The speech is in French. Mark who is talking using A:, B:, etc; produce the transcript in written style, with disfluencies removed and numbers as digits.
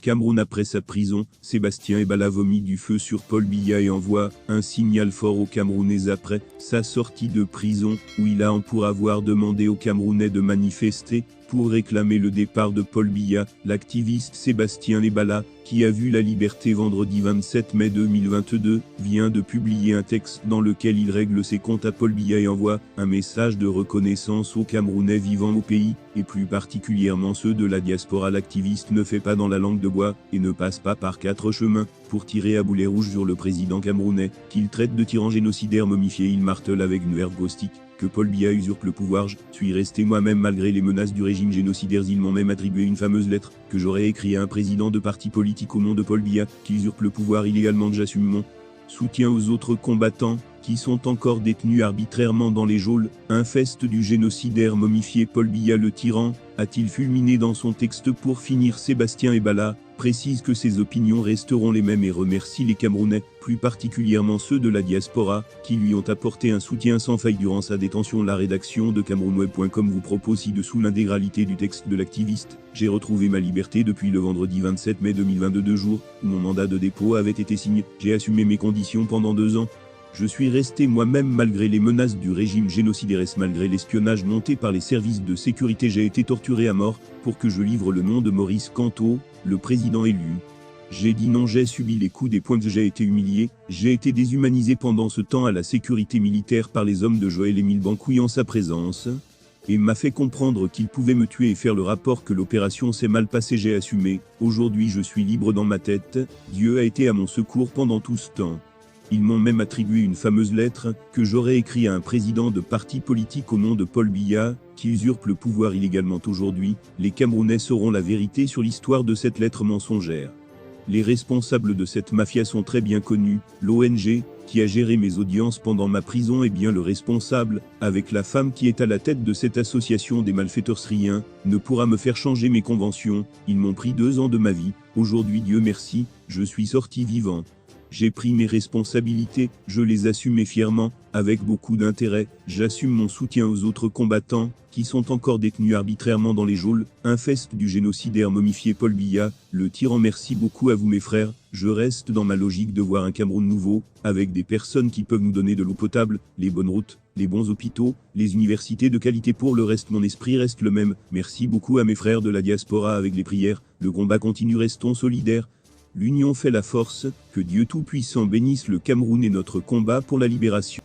A: Cameroun après sa prison, Sébastien Ebala vomit du feu sur Paul Biya et envoie un signal fort aux Camerounais après sa sortie de prison, où il a pour avoir demandé aux Camerounais de manifester pour réclamer le départ de Paul Biya. L'activiste Sébastien Ebala, qui a vu la liberté vendredi 27 mai 2022, vient de publier un texte dans lequel il règle ses comptes à Paul Biya et envoie un message de reconnaissance aux Camerounais vivant au pays, et plus particulièrement ceux de la diaspora. L'activiste ne fait pas dans la langue de bois, et ne passe pas par 4 chemins, pour tirer à boulet rouge sur le président camerounais, qu'il traite de tyran génocidaire momifié. Il martèle avec une verve caustique que Paul Biya usurpe le pouvoir. Je suis resté moi-même malgré les menaces du régime génocidaire. Ils m'ont même attribué une fameuse lettre que j'aurais écrite à un président de parti politique au nom de Paul Biya, qui usurpe le pouvoir illégalement. J'assume mon soutien aux autres combattants qui sont encore détenus arbitrairement dans les geôles infestes du génocidaire momifié. Paul Biya le tyran, a-t-il fulminé dans son texte. Pour finir, Sébastien Ebala précise que ses opinions resteront les mêmes et remercie les Camerounais, plus particulièrement ceux de la diaspora, qui lui ont apporté un soutien sans faille durant sa détention. La rédaction de CamerounWeb.com vous propose ci-dessous l'intégralité du texte de l'activiste. J'ai retrouvé ma liberté depuis le vendredi 27 mai 2022, 2 jours où mon mandat de dépôt avait été signé. J'ai assumé mes conditions pendant 2 ans. Je suis resté moi-même malgré les menaces du régime génocidaire. Malgré l'espionnage monté par les services de sécurité, j'ai été torturé à mort pour que je livre le nom de Maurice Kamto, le président élu. J'ai dit non, j'ai subi les coups des poings, j'ai été humilié, j'ai été déshumanisé pendant ce temps à la sécurité militaire par les hommes de Joël-Émile Bankouy en sa présence, et m'a fait comprendre qu'il pouvait me tuer et faire le rapport que l'opération s'est mal passée. J'ai assumé. Aujourd'hui je suis libre dans ma tête. Dieu a été à mon secours pendant tout ce temps. Ils m'ont même attribué une fameuse lettre que j'aurais écrite à un président de parti politique au nom de Paul Biya, qui usurpe le pouvoir illégalement. Aujourd'hui, les Camerounais sauront la vérité sur l'histoire de cette lettre mensongère. Les responsables de cette mafia sont très bien connus. L'ONG, qui a géré mes audiences pendant ma prison, est bien le responsable, avec la femme qui est à la tête de cette association des malfaiteurs. Rien ne pourra me faire changer mes conventions. Ils m'ont pris 2 ans de ma vie. Aujourd'hui, Dieu merci, je suis sorti vivant. J'ai pris mes responsabilités, je les assume fièrement, avec beaucoup d'intérêt. J'assume mon soutien aux autres combattants, qui sont encore détenus arbitrairement dans les geôles infestes du génocidaire momifié Paul Biya, le tyran. Merci beaucoup à vous mes frères. Je reste dans ma logique de voir un Cameroun nouveau, avec des personnes qui peuvent nous donner de l'eau potable, les bonnes routes, les bons hôpitaux, les universités de qualité. Pour le reste, mon esprit reste le même. Merci beaucoup à mes frères de la diaspora. Avec les prières, le combat continue, restons solidaires. L'union fait la force. Que Dieu Tout-Puissant bénisse le Cameroun et notre combat pour la libération.